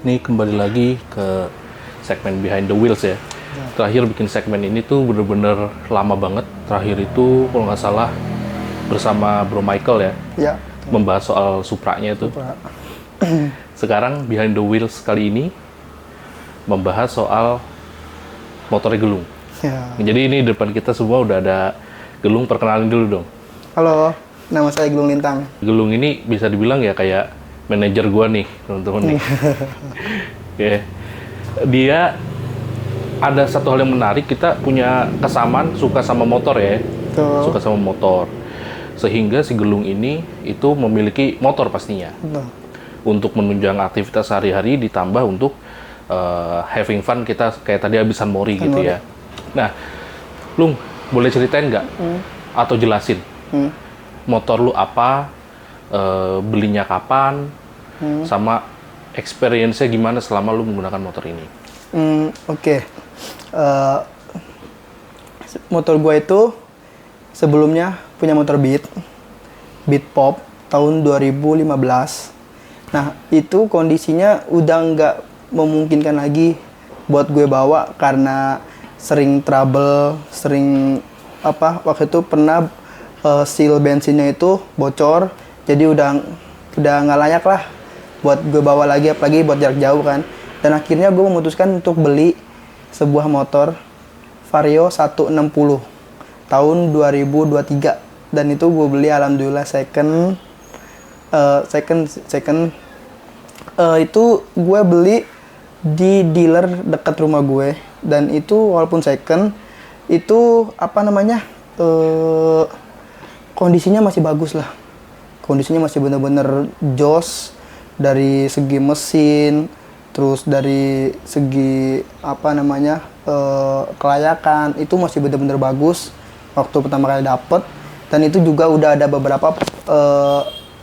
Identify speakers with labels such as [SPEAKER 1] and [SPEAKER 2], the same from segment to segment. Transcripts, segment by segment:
[SPEAKER 1] Ini kembali lagi ke segmen Behind the Wheels ya. Terakhir bikin segmen ini tuh bener-bener lama banget. Terakhir itu kalau nggak salah bersama Bro Michael ya.
[SPEAKER 2] Ya.
[SPEAKER 1] Membahas soal Supra-nya itu.
[SPEAKER 2] Supra.
[SPEAKER 1] Sekarang Behind the Wheels kali ini membahas soal motornya Gelung.
[SPEAKER 2] Ya.
[SPEAKER 1] Jadi ini di depan kita semua udah ada Gelung, perkenalin dulu dong.
[SPEAKER 2] Halo, nama saya Gelung Lintang.
[SPEAKER 1] Gelung ini bisa dibilang ya kayak manajer gua nih, teman-teman nih. Ya. Dia ada satu hal yang menarik, kita punya kesamaan suka sama motor ya.
[SPEAKER 2] Betul.
[SPEAKER 1] Suka sama motor. Sehingga si Gelung ini itu memiliki motor pastinya.
[SPEAKER 2] Betul.
[SPEAKER 1] Untuk menunjang aktivitas sehari-hari ditambah untuk having fun kita kayak tadi habisan mori gitu ya. Nah, Lung, boleh ceritain nggak? Atau jelasin motor lu apa, belinya kapan, sama experience-nya gimana selama lu menggunakan motor ini?
[SPEAKER 2] Oke. Motor gua itu sebelumnya punya motor Beat Pop tahun 2015. Nah, itu kondisinya udah nggak memungkinkan lagi buat gue bawa karena sering trouble, waktu itu pernah seal bensinnya itu bocor, jadi udah nggak layak lah buat gue bawa lagi, apalagi buat jarak jauh kan. Dan akhirnya gue memutuskan untuk beli sebuah motor Vario 160 tahun 2023, dan itu gue beli alhamdulillah second. Itu gue beli di dealer dekat rumah gue, dan itu walaupun second itu kondisinya masih bagus lah, kondisinya masih bener-bener jos dari segi mesin, terus dari segi kelayakan itu masih bener-bener bagus waktu pertama kali dapet. Dan itu juga udah ada beberapa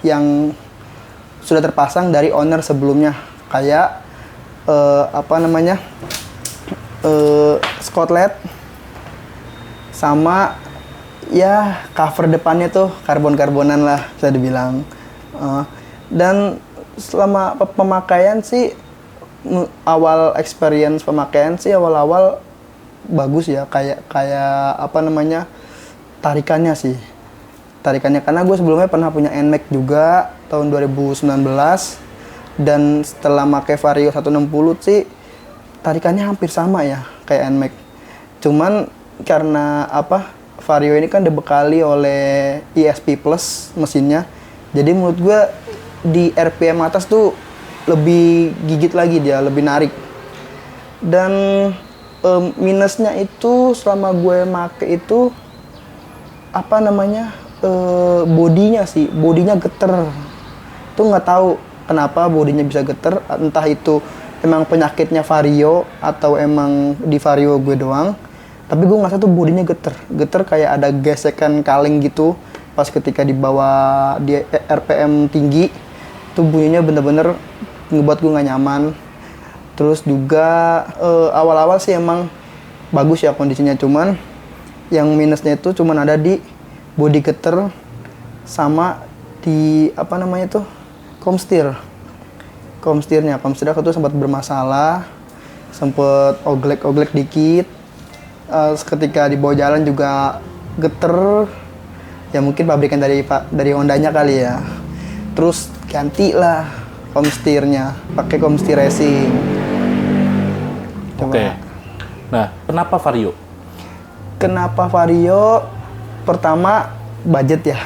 [SPEAKER 2] yang sudah terpasang dari owner sebelumnya, kayak Scotland sama ya cover depannya tuh karbon-karbonan lah bisa dibilang. Dan selama pemakaian sih, awal-awal bagus ya, kayak tarikannya karena gue sebelumnya pernah punya NMAX juga tahun 2019, dan setelah pakai Vario 160 sih tarikannya hampir sama ya kayak NMAX. Cuman karena Vario ini kan dibekali oleh ESP Plus mesinnya, jadi menurut gue di RPM atas tuh lebih gigit lagi, dia lebih narik. Dan minusnya itu selama gue make itu bodinya geter. Tuh nggak tahu kenapa bodinya bisa geter, entah itu emang penyakitnya Vario atau emang di Vario gue doang. Tapi gue ngerasa tuh bodinya geter kayak ada gesekan kaleng gitu pas ketika dibawa di RPM tinggi. Tuh bunyinya bener-bener ngebuat gue nggak nyaman. Terus juga awal-awal sih emang bagus ya kondisinya, cuman yang minusnya itu cuman ada di body geter sama di komstirnya itu sempat bermasalah, sempat oglek dikit. Ketika dibawa jalan juga geter, ya mungkin pabrikan dari Hondanya kali ya. Terus gantilah komstirnya, pakai komstir racing.
[SPEAKER 1] Oke. Nah, kenapa Vario?
[SPEAKER 2] Kenapa Vario? Pertama budget ya.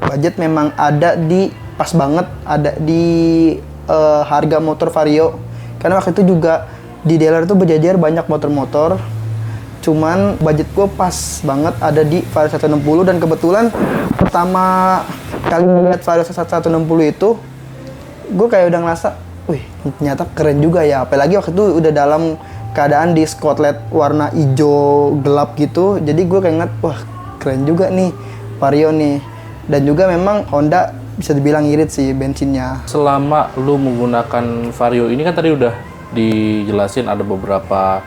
[SPEAKER 2] Budget memang ada pas banget ada di harga motor Vario. Karena waktu itu juga di dealer itu berjajar banyak motor-motor. Cuman budget gue pas banget ada di Vario 160, dan kebetulan pertama kali ngeliat Vario 160 itu gue kayak udah ngerasa, wih ternyata keren juga ya. Apalagi waktu itu udah dalam keadaan di Scotland warna hijau gelap gitu, jadi gue kayak inget, wah keren juga nih Vario nih. Dan juga memang Honda bisa dibilang irit sih bensinnya.
[SPEAKER 1] Selama lu menggunakan Vario ini kan tadi udah dijelasin ada beberapa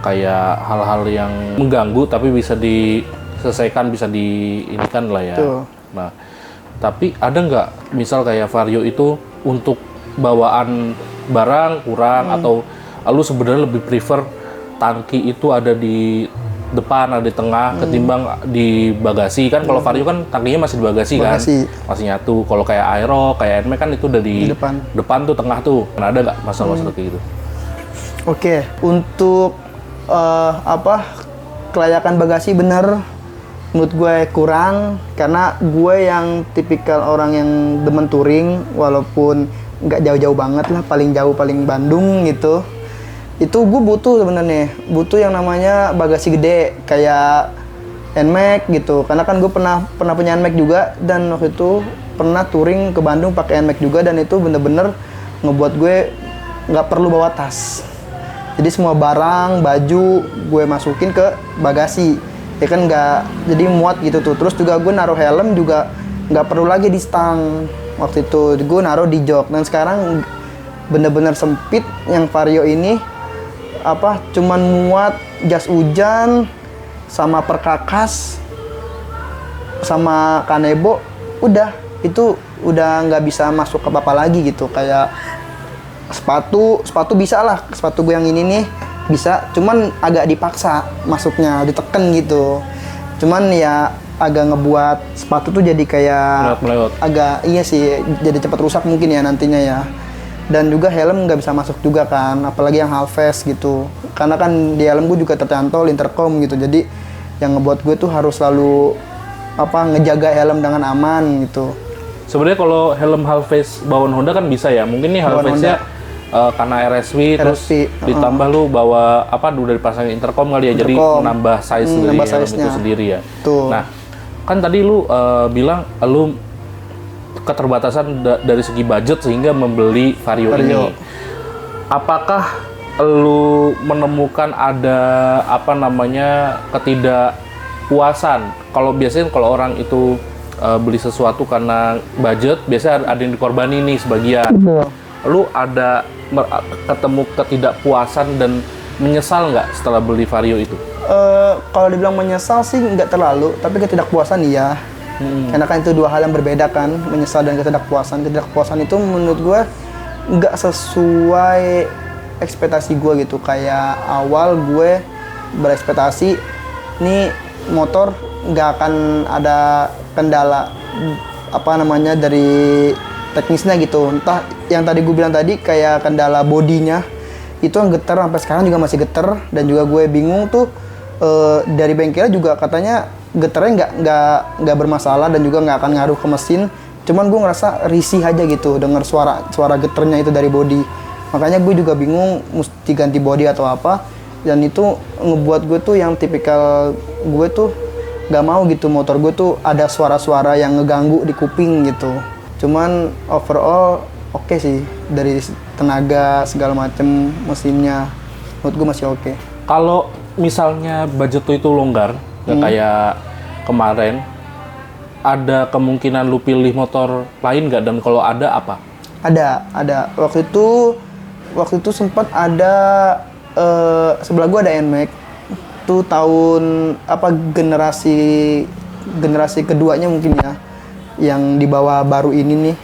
[SPEAKER 1] kayak hal-hal yang mengganggu tapi bisa diselesaikan, bisa diinikan lah ya.
[SPEAKER 2] Tuh.
[SPEAKER 1] Nah, Tapi ada nggak misal kayak Vario itu untuk bawaan barang kurang atau lu sebenarnya lebih prefer tangki itu ada di depan, ada di tengah ketimbang di bagasi kan? Kalau Vario kan tangkinya masih di bagasi kan, masih nyatu. Kalau kayak Aero, kayak NMAX kan itu udah di depan tuh, tengah tuh. Nah, ada nggak masalah-masalah kayak gitu?
[SPEAKER 2] Oke, untuk kelayakan bagasi bener menurut gue kurang, karena gue yang tipikal orang yang demen touring, walaupun nggak jauh-jauh banget lah, paling jauh paling Bandung gitu. Itu gue butuh sebenarnya, butuh yang namanya bagasi gede kayak NMAX gitu, karena kan gue pernah punya NMAX juga, dan waktu itu pernah touring ke Bandung pakai NMAX juga, dan itu bener-bener ngebuat gue nggak perlu bawa tas. Jadi semua barang, baju gue masukin ke bagasi, ya kan nggak jadi muat gitu tuh. Terus juga gue naruh helm juga nggak perlu lagi di stang, waktu itu gue naruh di jok. Dan sekarang bener-bener sempit yang Vario ini, cuman muat jas hujan sama perkakas sama kanebo, udah itu udah nggak bisa masuk ke apa-apa lagi gitu. Kayak sepatu bisa lah, sepatu gue yang ini nih bisa, cuman agak dipaksa masuknya, diteken gitu. Cuman ya agak ngebuat sepatu tuh jadi kayak
[SPEAKER 1] melewat.
[SPEAKER 2] Agak iya sih, jadi cepat rusak mungkin ya nantinya ya. Dan juga helm nggak bisa masuk juga kan, apalagi yang half face gitu. Karena kan di helm gue juga tercantol intercom gitu, jadi yang ngebuat gue tuh harus selalu ngejaga helm dengan aman gitu.
[SPEAKER 1] Sebenarnya kalau helm half face bawaan Honda kan bisa ya, mungkin nih half face-nya karena RSV, terus ditambah lu bawa udah dipasangin intercom kali ya, jadi menambah size dari helm itu sendiri ya.
[SPEAKER 2] Tuh.
[SPEAKER 1] Nah, kan tadi lu bilang lu keterbatasan dari segi budget sehingga membeli Vario ini. Apakah lu menemukan ada ketidakpuasan? Kalau biasanya kalau orang itu beli sesuatu karena budget, biasanya ada yang dikorbanin nih sebagian. Lu ada ketemu ketidakpuasan dan menyesal nggak setelah beli Vario itu?
[SPEAKER 2] Kalau dibilang menyesal sih nggak terlalu, tapi ketidakpuasan iya. Karena kan itu dua hal yang berbeda kan, menyesal dan ketidakpuasan. Ketidakpuasan itu menurut gue nggak sesuai ekspektasi gue gitu. Kayak awal gue berekspektasi nih motor nggak akan ada kendala dari teknisnya gitu. Entah yang tadi gue bilang tadi kayak kendala bodinya itu yang getar, sampai sekarang juga masih getar. Dan juga gue bingung tuh dari bengkelnya juga katanya getarnya nggak bermasalah dan juga nggak akan ngaruh ke mesin. Cuman gue ngerasa risih aja gitu dengar suara getarnya itu dari bodi. Makanya gue juga bingung mesti ganti bodi atau apa. Dan itu ngebuat gue tuh yang tipikal gue tuh nggak mau gitu motor gue tuh ada suara-suara yang ngeganggu di kuping gitu. Cuman overall oke sih, dari tenaga segala macem mesinnya menurut gue masih oke.
[SPEAKER 1] Kalau misalnya budget lu itu longgar, nggak kayak kemarin, ada kemungkinan lu pilih motor lain nggak? Dan kalau ada apa? Ada. Waktu itu sempat ada
[SPEAKER 2] sebelah gua ada NMAX. Itu tahun generasi keduanya mungkin ya, yang dibawa baru ini nih,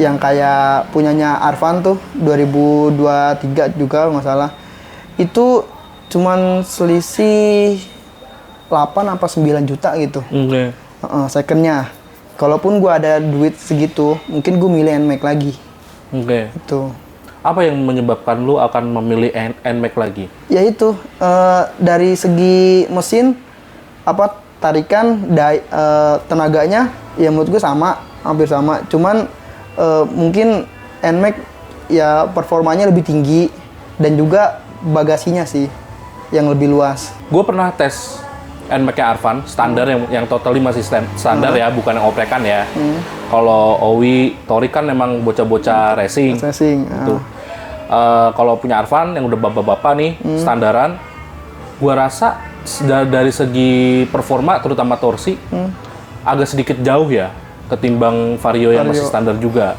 [SPEAKER 2] yang kayak punyanya Arvan tuh 2023 juga nggak salah. Itu cuman selisih 8 apa 9 juta gitu. Secondnya. Kalaupun gue ada duit segitu, mungkin gue milih NMAX lagi. Itu.
[SPEAKER 1] Apa yang menyebabkan lu akan memilih NMAX lagi?
[SPEAKER 2] Ya itu, dari segi mesin, tarikan, tenaganya, ya menurut gue hampir sama. Cuman mungkin NMAX ya performanya lebih tinggi, dan juga bagasinya sih yang lebih luas.
[SPEAKER 1] Gue pernah tes NMAX-nya Arvan standar yang totally masih standar ya, bukan yang oprekan ya. Kalau Owi, Tori kan memang bocah-bocah racing. Gitu. Kalau punya Arvan yang udah bapak-bapak nih standaran, gue rasa dari segi performa terutama torsi agak sedikit jauh ya ketimbang Vario yang masih standar juga.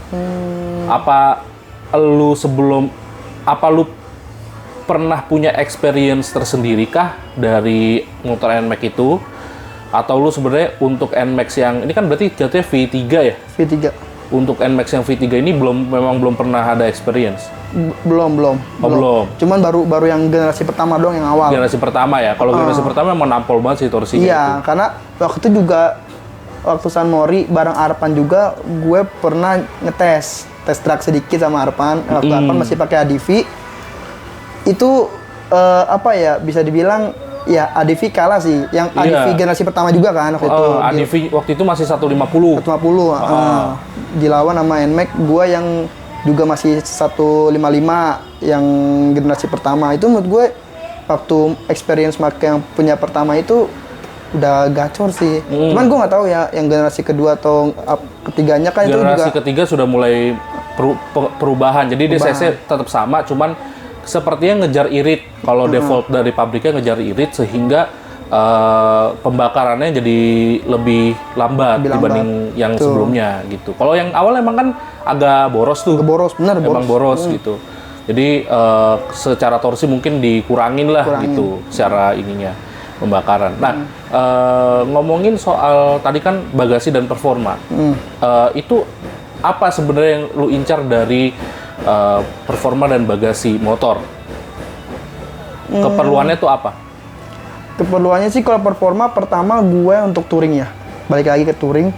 [SPEAKER 1] Apa lu pernah punya experience tersendiri kah dari motor NMAX itu Atau lu sebenarnya untuk NMAX yang ini kan berarti jatuhnya V3 ya?
[SPEAKER 2] V3.
[SPEAKER 1] Untuk NMAX yang V3 ini memang belum pernah ada experience.
[SPEAKER 2] Belum.
[SPEAKER 1] Belum.
[SPEAKER 2] Cuman baru yang generasi pertama doang yang awal.
[SPEAKER 1] Generasi pertama ya. Kalau generasi pertama emang nampol banget sih torsinya.
[SPEAKER 2] Iya,
[SPEAKER 1] itu.
[SPEAKER 2] karena waktu itu juga waktu San Mori bareng Arpan juga gue pernah tes drag sedikit sama Arpan. Waktu Arpan masih pakai ADV. Itu apa ya, bisa dibilang ya ADV kalah sih. Yang ADV generasi pertama juga kan waktu itu.
[SPEAKER 1] ADV waktu itu masih 150.
[SPEAKER 2] 150. Dilawan sama NMAX, gue yang juga masih 155 yang generasi pertama. Itu menurut gue waktu experience make yang punya pertama itu udah gacor sih. Cuman gue nggak tahu ya yang generasi kedua atau ketiganya kan
[SPEAKER 1] generasi
[SPEAKER 2] itu juga.
[SPEAKER 1] Generasi ketiga sudah mulai perubahan. Jadi dia cc tetap sama, cuman sepertinya ngejar irit. Kalau default dari pabriknya ngejar irit sehingga pembakarannya jadi lebih lambat dibanding yang sebelumnya gitu. Kalau yang awal emang kan agak boros tuh.
[SPEAKER 2] Boros, bener boros.
[SPEAKER 1] Emang boros gitu. Jadi secara torsi mungkin dikurangin lah gitu secara ininya pembakaran. Nah, ngomongin soal tadi kan bagasi dan performa. Itu apa sebenarnya yang lu incar dari performa dan bagasi motor? Keperluannya tuh apa?
[SPEAKER 2] Keperluannya sih kalau performa pertama gue untuk touring ya. Balik lagi ke touring.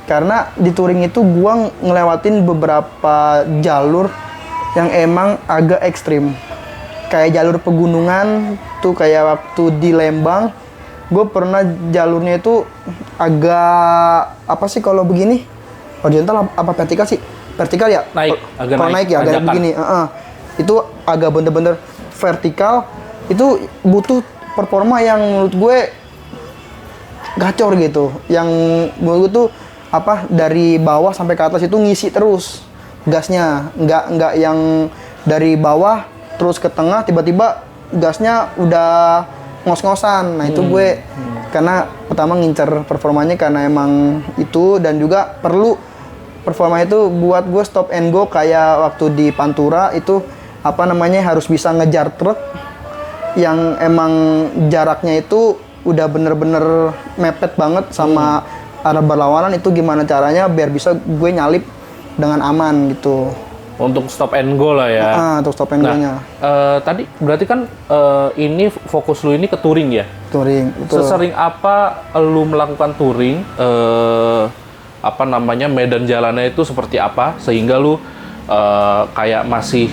[SPEAKER 2] Karena di touring itu gue ngelewatin beberapa jalur yang emang agak ekstrim. Kayak jalur pegunungan tuh kayak waktu di Lembang. Gue pernah jalurnya itu agak apa sih kalau begini? Horizontal apa vertikal sih? Vertikal ya?
[SPEAKER 1] Naik, agak
[SPEAKER 2] kalau naik ya, agak begini. Itu agak bener-bener vertikal. Itu butuh performa yang menurut gue gacor gitu. Yang menurut gue tuh apa dari bawah sampai ke atas itu ngisi terus gasnya. Nggak yang dari bawah terus ke tengah tiba-tiba gasnya udah ngos-ngosan. Nah itu gue karena pertama ngincer performanya karena emang itu, dan juga perlu performa itu buat gue stop and go kayak waktu di Pantura itu apa namanya harus bisa ngejar truk yang emang jaraknya itu udah bener-bener mepet banget sama arah berlawanan. Itu gimana caranya biar bisa gue nyalip dengan aman gitu.
[SPEAKER 1] Untuk stop and go lah ya.
[SPEAKER 2] Untuk stop and go-nya.
[SPEAKER 1] Tadi berarti kan ini fokus lu ini ke touring ya?
[SPEAKER 2] Touring, betul.
[SPEAKER 1] Sesering apa lu melakukan touring? Apa namanya, medan jalannya itu seperti apa sehingga lu kayak masih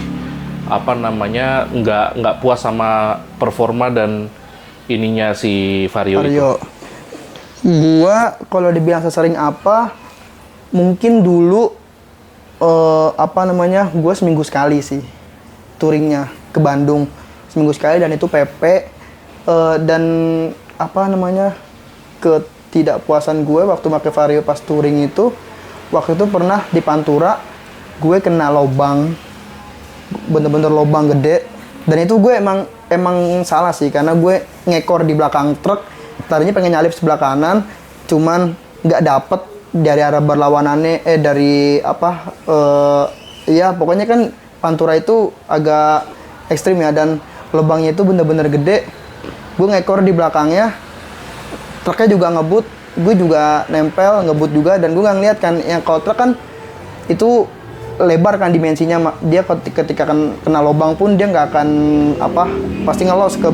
[SPEAKER 1] apa namanya nggak puas sama performa dan ininya si Vario. Itu?
[SPEAKER 2] Gua kalau dibilang sesering apa, mungkin dulu apa namanya, gua seminggu sekali sih touringnya ke Bandung, seminggu sekali, dan itu PP. Dan apa namanya, ketidakpuasan gue waktu pakai Vario pas touring itu, waktu itu pernah di Pantura gue kena lobang, bener-bener lobang gede, dan itu gue emang salah sih karena gue ngekor di belakang truk. Tadinya pengen nyalip sebelah kanan, cuman nggak dapet dari arah berlawanannya, dari apa ya pokoknya kan Pantura itu agak ekstrim ya, dan lubangnya itu bener-bener gede. Gue ngekor di belakangnya, truknya juga ngebut, gue juga nempel ngebut juga, dan gue nggak ngeliat kan yang kalau truk kan itu lebar kan dimensinya, dia ketika kena lubang pun dia nggak akan apa, pasti ngelos ke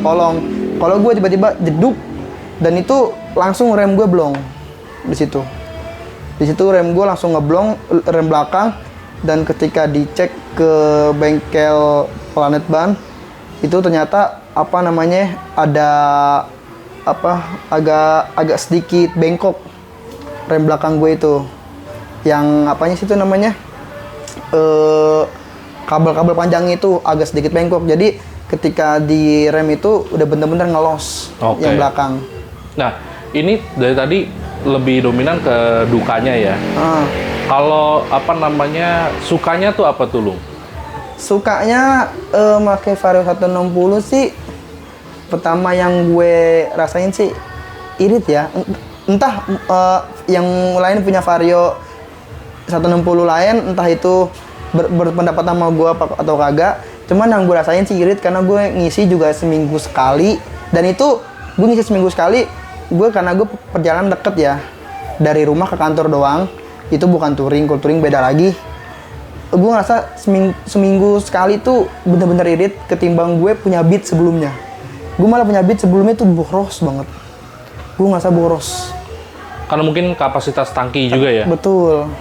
[SPEAKER 2] kolong. Kalau gue tiba-tiba jeduk, dan itu langsung rem gue blong di situ. Di situ rem gue langsung ngeblong, rem belakang, dan ketika dicek ke bengkel Planet Ban itu ternyata apa namanya ada apa agak sedikit bengkok rem belakang gue itu. Yang apanya sih itu namanya? Kabel-kabel panjangnya itu agak sedikit bengkok. Jadi ketika di rem itu udah bener-bener ngelos yang belakang.
[SPEAKER 1] Nah, ini dari tadi lebih dominan ke dukanya ya. Kalau apa namanya, sukanya tuh apa tuh, Lung?
[SPEAKER 2] Sukanya pakai Vario 160 sih, pertama yang gue rasain sih irit ya. Entah yang lain punya Vario 160 lain, entah itu berpendapat sama gue atau kagak. Cuman yang gue rasain sih irit karena gue ngisi juga seminggu sekali, dan itu gue ngisi seminggu sekali karena gue perjalanan deket ya, dari rumah ke kantor doang, itu bukan touring. Kalau touring beda lagi. Gue ngerasa seminggu sekali tuh bener-bener irit ketimbang gue punya Beat sebelumnya. Gue malah punya Beat sebelumnya tuh boros banget. Gue ngerasa boros.
[SPEAKER 1] Karena mungkin kapasitas tangki juga ya?
[SPEAKER 2] Betul.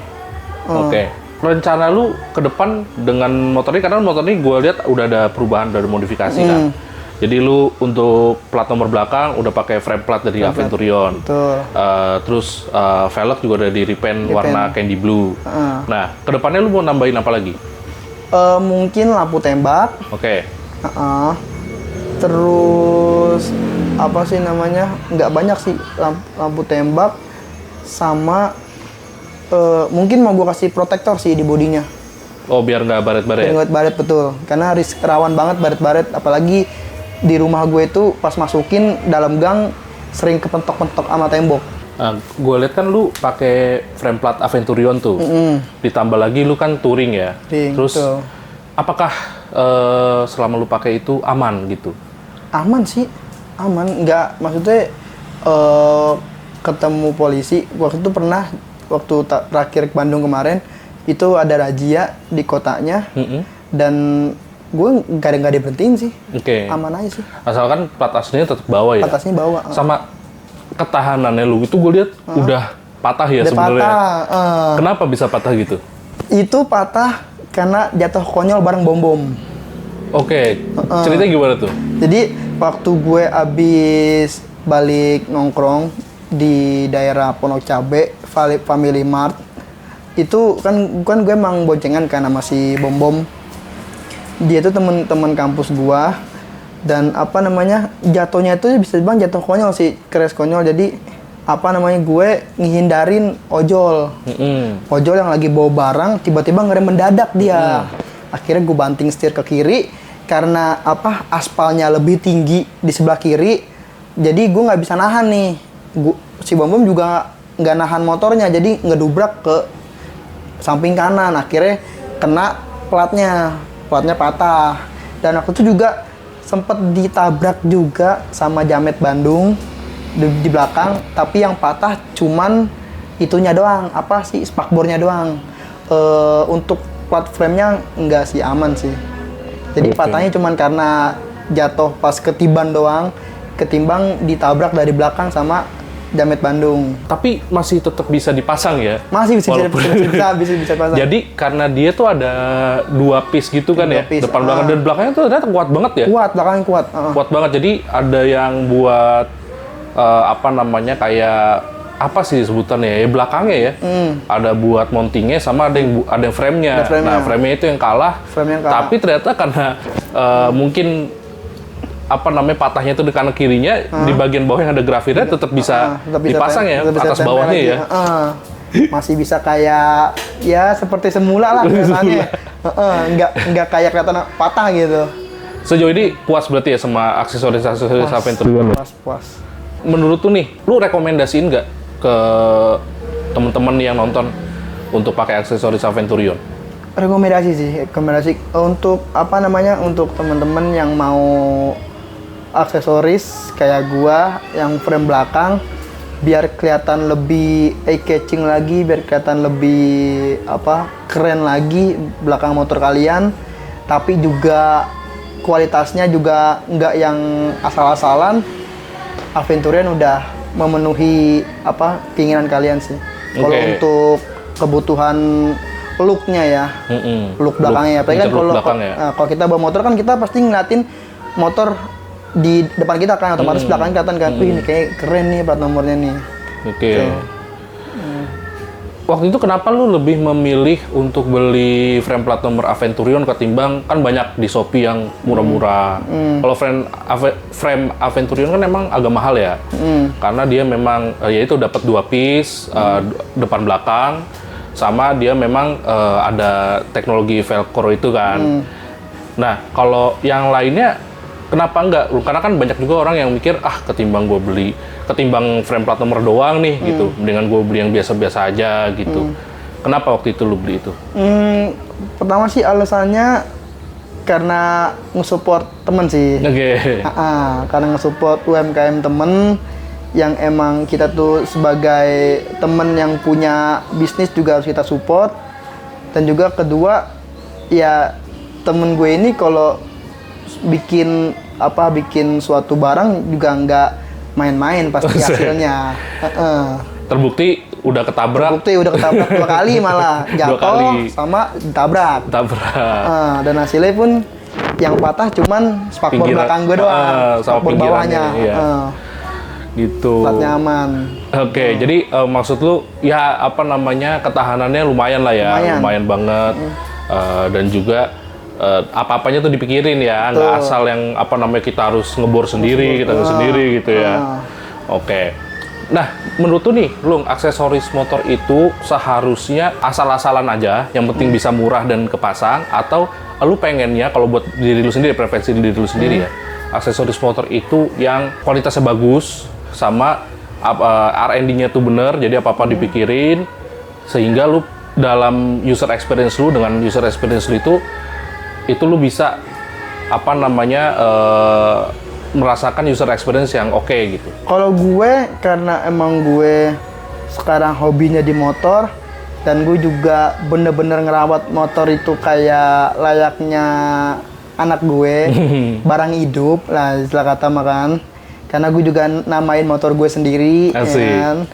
[SPEAKER 1] Oke. Rencana lu ke depan dengan motor ini, karena motor ini gue lihat udah ada perubahan dari modifikasi kan? Jadi lu untuk plat nomor belakang udah pakai frame plat dari Aventurion.
[SPEAKER 2] Betul.
[SPEAKER 1] Terus velg juga udah di repaint warna candy blue. Nah, kedepannya lu mau nambahin apa lagi?
[SPEAKER 2] Mungkin lampu tembak.
[SPEAKER 1] Oke.
[SPEAKER 2] Terus apa sih namanya? Nggak banyak sih, lampu tembak sama mungkin mau gue kasih protektor sih di bodinya.
[SPEAKER 1] Oh, biar nggak baret-baret.
[SPEAKER 2] Biar nggak baret, betul. Karena rawan banget baret-baret, apalagi di rumah gue itu pas masukin dalam gang sering kepentok-pentok sama tembok.
[SPEAKER 1] Nah, gue lihat kan lu pakai frame plat Aventurion tuh. Ditambah lagi lu kan touring ya. Terus
[SPEAKER 2] betul.
[SPEAKER 1] apakah selama lu pakai itu aman gitu?
[SPEAKER 2] Aman sih, aman. Nggak, maksudnya ketemu polisi. Waktu itu pernah, waktu terakhir ke Bandung kemarin, itu ada razia di kotanya. Dan gue nggak diberhentiin sih. Aman aja sih.
[SPEAKER 1] Asalkan plat aslinya tetap bawa ya?
[SPEAKER 2] Plat aslinya bawa.
[SPEAKER 1] Sama ketahanannya lu, itu gue lihat udah patah ya sebenarnya. Kenapa bisa patah gitu?
[SPEAKER 2] Itu patah karena jatuh konyol bareng bom-bom.
[SPEAKER 1] Ceritanya gimana tuh?
[SPEAKER 2] Jadi waktu gue abis balik nongkrong di daerah Pondok Cabe, Family Mart, itu kan gue emang boncengan kan sama si bom-bom. Dia tuh temen kampus gua, dan apa namanya, jatuhnya itu bisa dibilang jatuh konyol sih, crash konyol. Jadi apa namanya, gue ngehindarin ojol. Ojol yang lagi bawa barang tiba-tiba ngerem mendadak dia. Akhirnya gue banting setir ke kiri karena apa, aspalnya lebih tinggi di sebelah kiri. Jadi gue nggak bisa nahan nih. Si bom-bom juga nggak nahan motornya, jadi ngedubrak ke samping kanan. Akhirnya kena platnya patah. Dan aku tuh juga sempet ditabrak juga sama Jamet Bandung di belakang, tapi yang patah cuman itunya doang, apa sih, spakbornya doang. Untuk plat frame-nya enggak sih, aman sih. Jadi patahnya cuman karena jatuh pas ketiban doang, ketimbang ditabrak dari belakang sama Jamet Bandung.
[SPEAKER 1] Tapi masih tetap bisa dipasang ya?
[SPEAKER 2] Masih bisa dipasang.
[SPEAKER 1] Jadi karena dia tuh ada 2 piece gitu kan ya? Depan belakang, dan belakangnya tuh ternyata kuat banget ya?
[SPEAKER 2] Kuat, belakangnya kuat.
[SPEAKER 1] Kuat banget. Jadi ada yang buat apa namanya, kayak apa sih sebutannya ya, belakangnya ya? Ada buat mountingnya, sama ada yang frame-nya. Nah, frame-nya itu yang kalah. Tapi ternyata karena mungkin apa namanya, patahnya itu di kanan kirinya, di bagian bawah yang ada grafirnya tetap bisa dipasang ya, atas bawahnya ya.
[SPEAKER 2] Masih bisa kayak ya seperti semula lah kelihatannya. Nggak kayak kelihatan patah gitu.
[SPEAKER 1] Sejauh ini puas berarti ya sama aksesoris Aventurion?
[SPEAKER 2] Puas.
[SPEAKER 1] Menurut lu nih, lu rekomendasiin nggak ke teman-teman yang nonton untuk pakai aksesoris Aventurion?
[SPEAKER 2] Rekomendasi untuk apa namanya, untuk teman-teman yang mau aksesoris kayak gua yang frame belakang, biar kelihatan lebih eye-catching lagi, biar kelihatan lebih apa, keren lagi belakang motor kalian, tapi juga kualitasnya juga nggak yang asal-asalan. Aventurion udah memenuhi apa, keinginan kalian sih. Kalau untuk kebutuhan look-nya ya, look belakangnya ya. Apalagi kan kalau kita bawa motor kan kita pasti ngeliatin motor di depan kita kan, otomatis belakangnya kelihatan kan, ini kayak keren nih plat nomornya nih.
[SPEAKER 1] Waktu itu kenapa lu lebih memilih untuk beli frame plat nomor Aventurion ketimbang, kan banyak di Shopee yang murah-murah. Kalau frame Aventurion kan emang agak mahal ya, karena dia memang ya itu dapat 2 piece, depan belakang, sama dia memang ada teknologi Velcro itu kan. Nah, kalau yang lainnya kenapa enggak? Karena kan banyak juga orang yang mikir, ketimbang frame plat nomor doang nih gitu, mendingan gue beli yang biasa-biasa aja gitu. Kenapa waktu itu lu beli itu?
[SPEAKER 2] Pertama sih alasannya karena nge-support temen sih. Karena nge-support UMKM temen yang emang kita tuh sebagai temen yang punya bisnis juga harus kita support. Dan juga kedua, ya temen gue ini kalau bikin suatu barang juga nggak main-main pasti hasilnya.
[SPEAKER 1] Terbukti udah ketabrak
[SPEAKER 2] 2 kali malah jatuh sama ditabrak. Dan hasilnya pun yang patah cuman spakbor belakang gue doang, spakbor bawahnya.
[SPEAKER 1] Iya. Gitu.
[SPEAKER 2] Platnya aman.
[SPEAKER 1] Oke, jadi maksud lu ya ketahanannya lumayan lah ya, lumayan banget. Dan juga apa-apanya tuh dipikirin ya, nggak asal yang kita harus ngebor sendiri, kita sendiri gitu ya. Oke. Nah, menurut lu nih, Lung, aksesoris motor itu seharusnya asal-asalan aja, yang penting bisa murah dan kepasang, atau lu pengennya kalau buat diri lu sendiri, preferensi diri lu sendiri ya, aksesoris motor itu yang kualitasnya bagus, sama R&D-nya tuh bener, jadi apa-apa dipikirin, sehingga lu dalam user experience lu, dengan user experience lu itu lu bisa merasakan user experience yang oke gitu.
[SPEAKER 2] Kalau gue, karena emang gue sekarang hobinya di motor, dan gue juga bener-bener ngerawat motor itu kayak layaknya anak gue, barang hidup lah istilah kata makan. Karena gue juga namain motor gue sendiri, kan.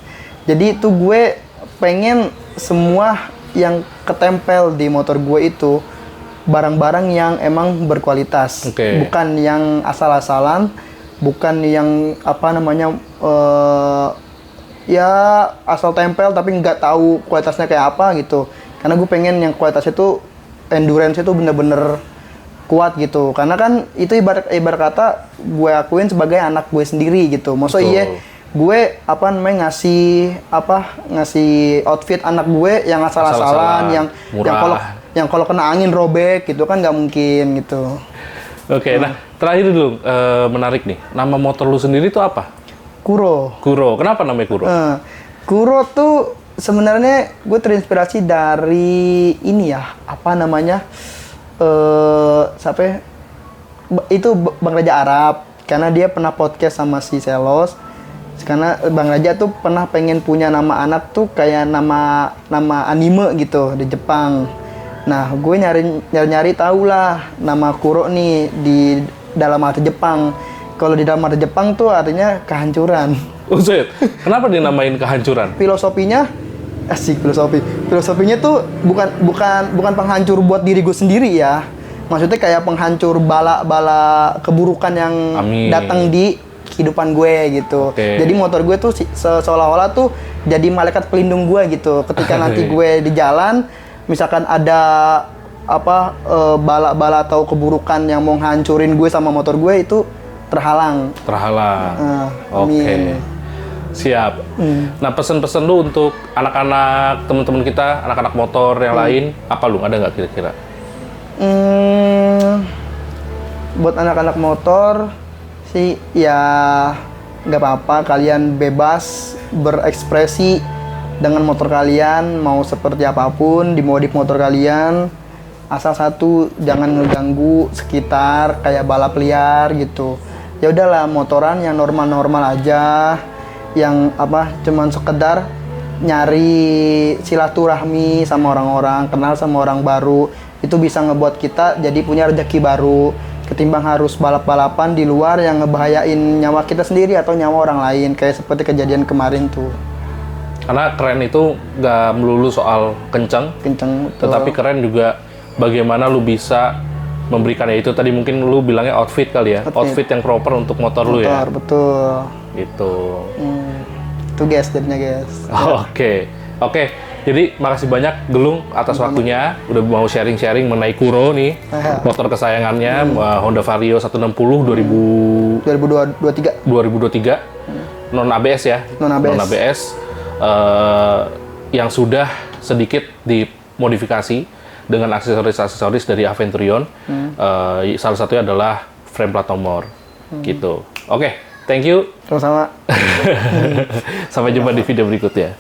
[SPEAKER 2] Jadi itu gue pengen semua yang ketempel di motor gue itu barang-barang yang emang berkualitas, bukan yang asal-asalan, bukan yang ya asal tempel tapi nggak tahu kualitasnya kayak apa gitu. Karena gue pengen yang kualitasnya itu endurance itu bener-bener kuat gitu. Karena kan itu ibarat kata gue akuin sebagai anak gue sendiri gitu. Maksudnya gue ngasih outfit anak gue yang asal-asalan, yang kalau kena angin robek gitu kan nggak mungkin gitu.
[SPEAKER 1] Oke, nah terakhir dulu menarik nih, nama motor lu sendiri tuh apa?
[SPEAKER 2] Kuro.
[SPEAKER 1] Kenapa namanya Kuro?
[SPEAKER 2] Kuro tuh sebenarnya gue terinspirasi dari ini ya, itu Bang Raja Arab, karena dia pernah podcast sama si Selos. Karena Bang Raja tuh pernah pengen punya nama anak tuh kayak nama anime gitu di Jepang. Nah, gue nyari tahu lah nama Kuro nih di dalam arti Jepang. Kalau di dalam arti Jepang tuh artinya kehancuran.
[SPEAKER 1] Kenapa dinamain kehancuran?
[SPEAKER 2] Filosofinya Filosofinya tuh bukan penghancur buat diri gue sendiri ya. Maksudnya kayak penghancur bala keburukan yang datang di kehidupan gue gitu. Jadi motor gue tuh seolah-olah tuh jadi malaikat pelindung gue gitu. Ketika nanti gue di jalan, misalkan ada bala-bala atau keburukan yang mau hancurin gue sama motor gue itu terhalang. Oke.
[SPEAKER 1] Siap. Nah, pesan-pesan lu untuk anak-anak teman-teman kita, anak-anak motor yang lain, apa lu? Ada nggak kira-kira?
[SPEAKER 2] Buat anak-anak motor sih ya nggak apa-apa, kalian bebas berekspresi dengan motor kalian, mau seperti apapun di modif motor kalian, asal satu jangan ngeganggu sekitar kayak balap liar gitu. Ya udahlah, motoran yang normal-normal aja, yang cuman sekedar nyari silaturahmi sama orang-orang, kenal sama orang baru, itu bisa ngebuat kita jadi punya rezeki baru ketimbang harus balap-balapan di luar yang ngebahayain nyawa kita sendiri atau nyawa orang lain, kayak seperti kejadian kemarin tuh.
[SPEAKER 1] Karena keren itu nggak melulu soal kenceng, tetapi keren juga bagaimana lu bisa memberikan, ya itu tadi mungkin lu bilangnya outfit kali ya, outfit yang proper untuk motor lu ya.
[SPEAKER 2] Betul.
[SPEAKER 1] Gitu.
[SPEAKER 2] Itu guys, jadinya guys.
[SPEAKER 1] Oke. Jadi makasih banyak Gelung atas waktunya, udah mau sharing-sharing mengenai Kuro nih, motor kesayangannya Honda Vario 160 2023 non ABS ya, non ABS yang sudah sedikit dimodifikasi dengan aksesoris dari Aventurion. Salah satunya adalah frame plat nomor gitu. Oke, thank you.
[SPEAKER 2] Sama-sama.
[SPEAKER 1] Sampai jumpa di video berikutnya.